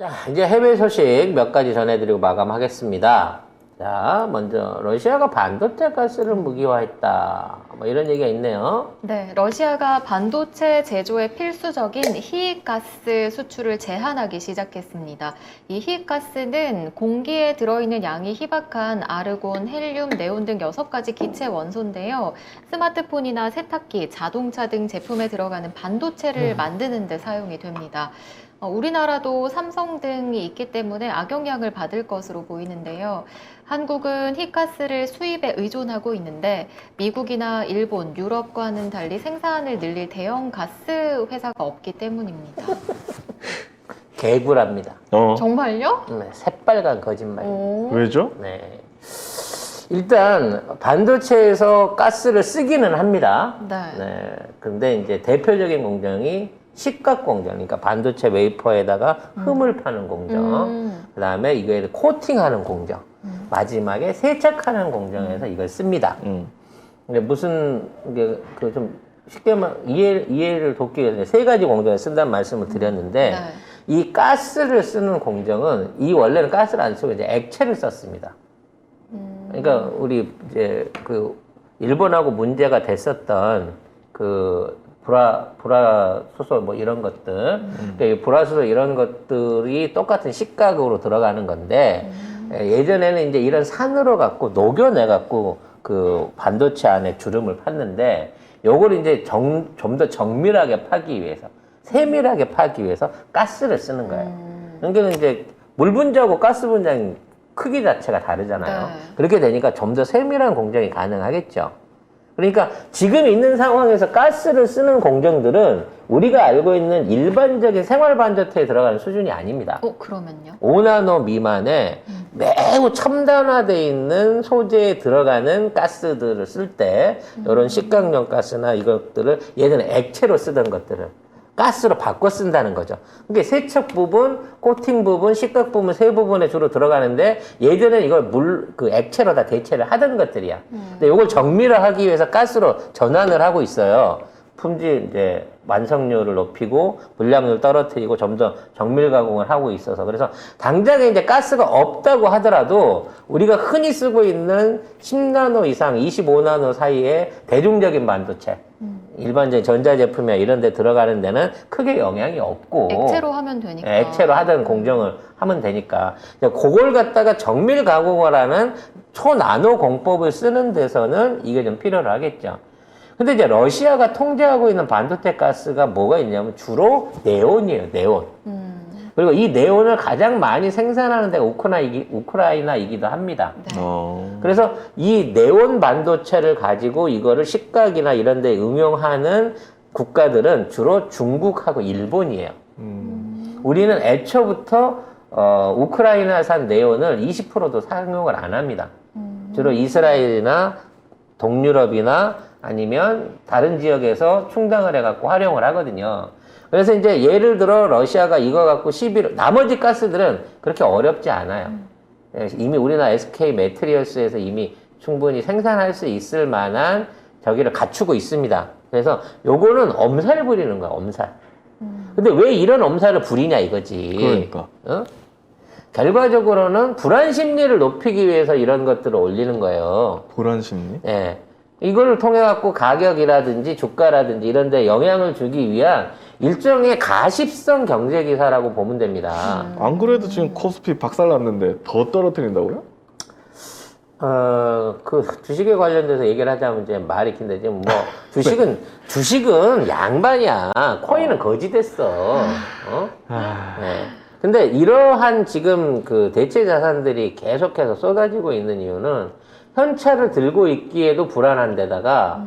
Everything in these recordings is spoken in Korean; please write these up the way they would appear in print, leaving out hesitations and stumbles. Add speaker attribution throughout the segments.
Speaker 1: 자, 이제 해외 소식 몇 가지 전해드리고 마감하겠습니다. 자, 먼저 러시아가 반도체 가스를 무기화했다. 뭐 이런 얘기가 있네요.
Speaker 2: 네, 러시아가 반도체 제조에 필수적인 희귀가스 수출을 제한하기 시작했습니다. 이 희귀가스는 공기에 들어있는 양이 희박한 아르곤, 헬륨, 네온 등 6가지 기체 원소인데요. 스마트폰이나 세탁기, 자동차 등 제품에 들어가는 반도체를 만드는 데 사용이 됩니다. 우리나라도 삼성 등이 있기 때문에 악영향을 받을 것으로 보이는데요. 한국은 희가스를 수입에 의존하고 있는데 미국이나 일본, 유럽과는 달리 생산을 늘릴 대형 가스 회사가 없기 때문입니다.
Speaker 1: 개구랍니다.
Speaker 2: 정말요?
Speaker 1: 네, 새빨간 거짓말.
Speaker 3: 왜죠?
Speaker 1: 네. 일단 반도체에서 가스를 쓰기는 합니다.
Speaker 2: 네.
Speaker 1: 네. 근데 이제 대표적인 공정이 식각 공정, 그러니까 반도체 웨이퍼에다가 흠을 파는 공정, 그다음에 이거에 코팅하는 공정, 마지막에 세척하는 공정에서 이걸 씁니다. 근데 무슨 이게 그 좀 쉽게 이해를 돕기 위해서 세 가지 공정을 쓴다는 말씀을 드렸는데
Speaker 2: 네.
Speaker 1: 이 가스를 쓰는 공정은 이 원래는 가스를 안 쓰고 이제 액체를 썼습니다. 그러니까 우리 이제 그 일본하고 문제가 됐었던 그 불화수소 뭐 이런 것들, 그러니까 이 불화수소 이런 것들이 똑같은 식각으로 들어가는 건데 예전에는 이제 이런 산으로 갖고 녹여내 갖고 그 반도체 안에 주름을 팠는데 요걸 이제 좀 더 정밀하게 파기 위해서, 세밀하게 파기 위해서 가스를 쓰는 거예요. 그러니까 이제 물 분자하고 가스 분자는 크기 자체가 다르잖아요.
Speaker 2: 네.
Speaker 1: 그렇게 되니까 좀 더 세밀한 공정이 가능하겠죠. 그러니까 지금 있는 상황에서 가스를 쓰는 공정들은 우리가 알고 있는 일반적인 생활 반도체에 들어가는 수준이 아닙니다.
Speaker 2: 그러면요?
Speaker 1: 5나노 미만의 매우 첨단화되어 있는 소재에 들어가는 가스들을 쓸 때 이런 식각용 가스나 이것들을 예전에 액체로 쓰던 것들을 가스로 바꿔 쓴다는 거죠. 그게 세척 부분, 코팅 부분, 식각 부분 세 부분에 주로 들어가는데 예전에는 이걸 액체로 다 대체를 하던 것들이야. 근데 이걸 정밀화하기 위해서 가스로 전환을 하고 있어요. 품질 이제 완성률을 높이고 불량률을 떨어뜨리고 좀 더 정밀 가공을 하고 있어서 그래서 당장에 이제 가스가 없다고 하더라도 우리가 흔히 쓰고 있는 10나노 이상 25나노 사이의 대중적인 반도체 일반적인 전자제품이나 이런 데 들어가는 데는 크게 영향이 없고
Speaker 2: 액체로 하면 되니까.
Speaker 1: 액체로 하던 공정을 하면 되니까 그걸 갖다가 정밀 가공을 하는 초나노 공법을 쓰는 데서는 이게 좀 필요를 하겠죠. 근데 이제 러시아가 통제하고 있는 반도체 가스가 뭐가 있냐면 주로 네온이에요, 네온. 그리고 이 네온을 가장 많이 생산하는 데가 우크라이나이기도 합니다.
Speaker 2: 네.
Speaker 1: 그래서 이 네온 반도체를 가지고 이거를 식각이나 이런 데 응용하는 국가들은 주로 중국하고 일본이에요. 우리는 애초부터 우크라이나산 네온을 20%도 사용을 안 합니다. 주로 이스라엘이나 동유럽이나 아니면 다른 지역에서 충당을 해갖고 활용을 하거든요. 그래서 이제 예를 들어 러시아가 이거 갖고 나머지 가스들은 그렇게 어렵지 않아요. 이미 우리나라 SK 매트리얼스에서 이미 충분히 생산할 수 있을 만한 저기를 갖추고 있습니다. 그래서 요거는 엄살 부리는 거야, 엄살. 근데 왜 이런 엄살을 부리냐 이거지.
Speaker 3: 그러니까.
Speaker 1: 결과적으로는 불안 심리를 높이기 위해서 이런 것들을 올리는 거예요.
Speaker 3: 불안 심리?
Speaker 1: 예. 이걸 통해 갖고 가격이라든지 주가라든지 이런 데 영향을 주기 위한 일종의 가십성 경제 기사라고 보면 됩니다.
Speaker 3: 안 그래도 지금 코스피 박살났는데 더 떨어뜨린다고요?
Speaker 1: 그 주식에 관련돼서 얘기를 하자면 이제 말이 긴데 지금 뭐 주식은 양반이야. 코인은 거지 됐어. 네. 근데 이러한 지금 그 대체 자산들이 계속해서 쏟아지고 있는 이유는 현찰을 들고 있기에도 불안한 데다가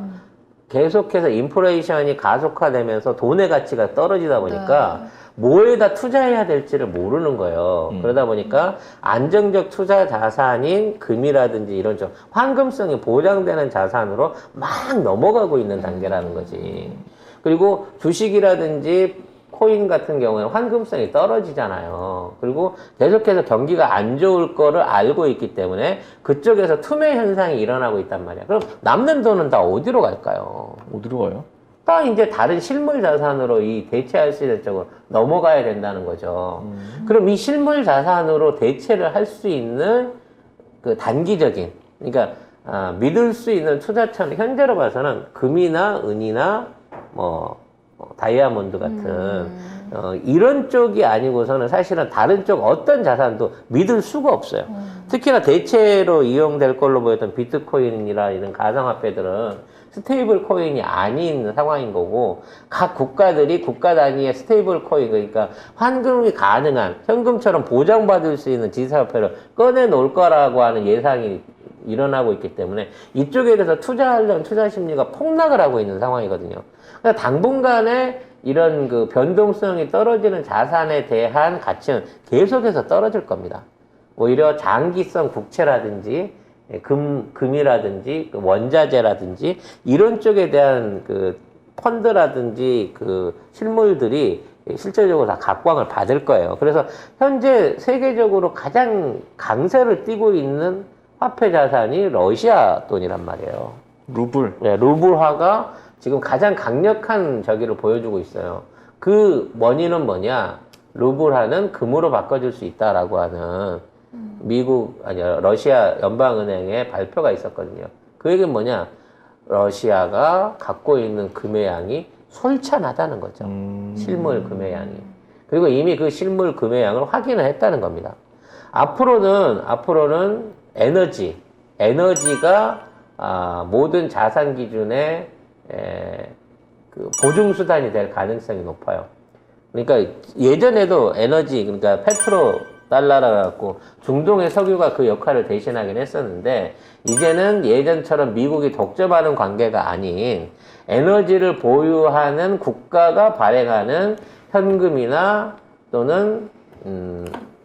Speaker 1: 계속해서 인플레이션이 가속화되면서 돈의 가치가 떨어지다 보니까 뭐에다 투자해야 될지를 모르는 거예요. 그러다 보니까 안정적 투자 자산인 금이라든지 이런 좀 황금성이 보장되는 자산으로 막 넘어가고 있는 단계라는 거지. 그리고 주식이라든지 코인 같은 경우에 환금성이 떨어지잖아요. 그리고 계속해서 경기가 안 좋을 거를 알고 있기 때문에 그쪽에서 투매 현상이 일어나고 있단 말이야. 그럼 남는 돈은 다 어디로 갈까요?
Speaker 3: 어디로 가요?
Speaker 1: 딱 이제 다른 실물 자산으로 이 대체할 수 있는 쪽으로 넘어가야 된다는 거죠. 그럼 이 실물 자산으로 대체를 할 수 있는 그 단기적인, 그러니까 믿을 수 있는 투자처는 현재로 봐서는 금이나 은이나 다이아몬드 같은 이런 쪽이 아니고서는 사실은 다른 쪽 어떤 자산도 믿을 수가 없어요. 특히나 대체로 이용될 걸로 보였던 비트코인이나 이런 가상화폐들은 스테이블 코인이 아닌 상황인 거고, 각 국가들이 국가 단위의 스테이블 코인, 그러니까 환금이 가능한 현금처럼 보장받을 수 있는 지사화폐를 꺼내 놓을 거라고 하는 예상이 일어나고 있기 때문에 이쪽에 대해서 투자하려는 투자 심리가 폭락을 하고 있는 상황이거든요. 그러니까 당분간에 이런 그 변동성이 떨어지는 자산에 대한 가치는 계속해서 떨어질 겁니다. 오히려 장기성 국채라든지 금이라든지 원자재라든지 이런 쪽에 대한 그 펀드라든지 그 실물들이 실질적으로 다 각광을 받을 거예요. 그래서 현재 세계적으로 가장 강세를 띠고 있는 화폐 자산이 러시아 돈이란 말이에요.
Speaker 3: 루블.
Speaker 1: 네, 루블화가 지금 가장 강력한 저기를 보여주고 있어요. 그 원인은 뭐냐? 루블화는 금으로 바꿔줄 수 있다라고 하는 러시아 연방은행의 발표가 있었거든요. 그 얘기는 뭐냐? 러시아가 갖고 있는 금의 양이 솔찬하다는 거죠. 실물 금의 양이. 그리고 이미 그 실물 금의 양을 확인을 했다는 겁니다. 앞으로는 에너지가 모든 자산 기준의 그 보증 수단이 될 가능성이 높아요. 그러니까 예전에도 그러니까 페트로 달러라 갖고 중동의 석유가 그 역할을 대신하긴 했었는데, 이제는 예전처럼 미국이 독점하는 관계가 아닌 에너지를 보유하는 국가가 발행하는 현금이나 또는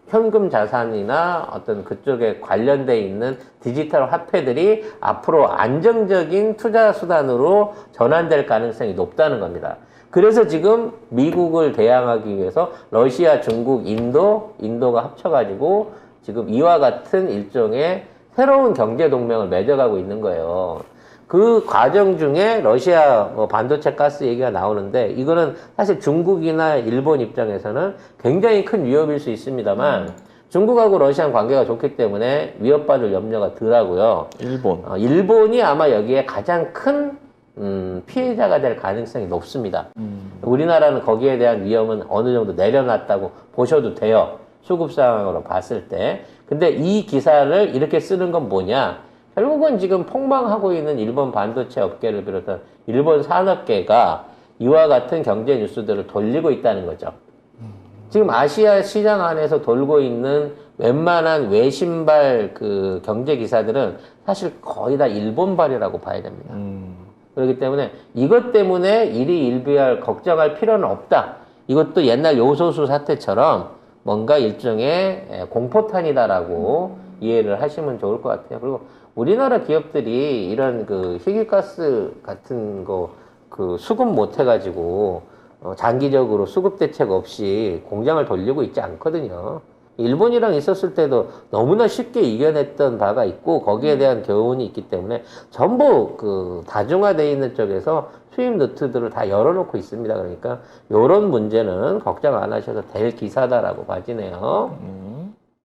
Speaker 1: 현금 자산이나 어떤 그쪽에 관련돼 있는 디지털 화폐들이 앞으로 안정적인 투자 수단으로 전환될 가능성이 높다는 겁니다. 그래서 지금 미국을 대항하기 위해서 러시아, 중국, 인도가 합쳐가지고 지금 이와 같은 일종의 새로운 경제 동맹을 맺어가고 있는 거예요. 그 과정 중에 러시아 반도체 가스 얘기가 나오는데, 이거는 사실 중국이나 일본 입장에서는 굉장히 큰 위협일 수 있습니다만, 중국하고 러시아는 관계가 좋기 때문에 위협받을 염려가 덜하고요. 일본이 아마 여기에 가장 큰 피해자가 될 가능성이 높습니다. 우리나라는 거기에 대한 위험은 어느 정도 내려놨다고 보셔도 돼요. 수급 상황으로 봤을 때. 근데 이 기사를 이렇게 쓰는 건 뭐냐? 결국은 지금 폭망하고 있는 일본 반도체 업계를 비롯한 일본 산업계가 이와 같은 경제 뉴스들을 돌리고 있다는 거죠. 지금 아시아 시장 안에서 돌고 있는 웬만한 외신발 그 경제 기사들은 사실 거의 다 일본발이라고 봐야 됩니다. 그렇기 때문에 이것 때문에 일희일비할 걱정할 필요는 없다. 이것도 옛날 요소수 사태처럼 뭔가 일종의 공포탄이다라고 이해를 하시면 좋을 것 같아요. 그리고 우리나라 기업들이 이런 그 희귀가스 같은 거 그 수급 못 해가지고 장기적으로 수급 대책 없이 공장을 돌리고 있지 않거든요. 일본이랑 있었을 때도 너무나 쉽게 이겨냈던 바가 있고 거기에 대한 교훈이 있기 때문에 전부 그 다중화되어 있는 쪽에서 수입 루트들을 다 열어놓고 있습니다. 그러니까 이런 문제는 걱정 안 하셔도 될 기사다라고 봐지네요.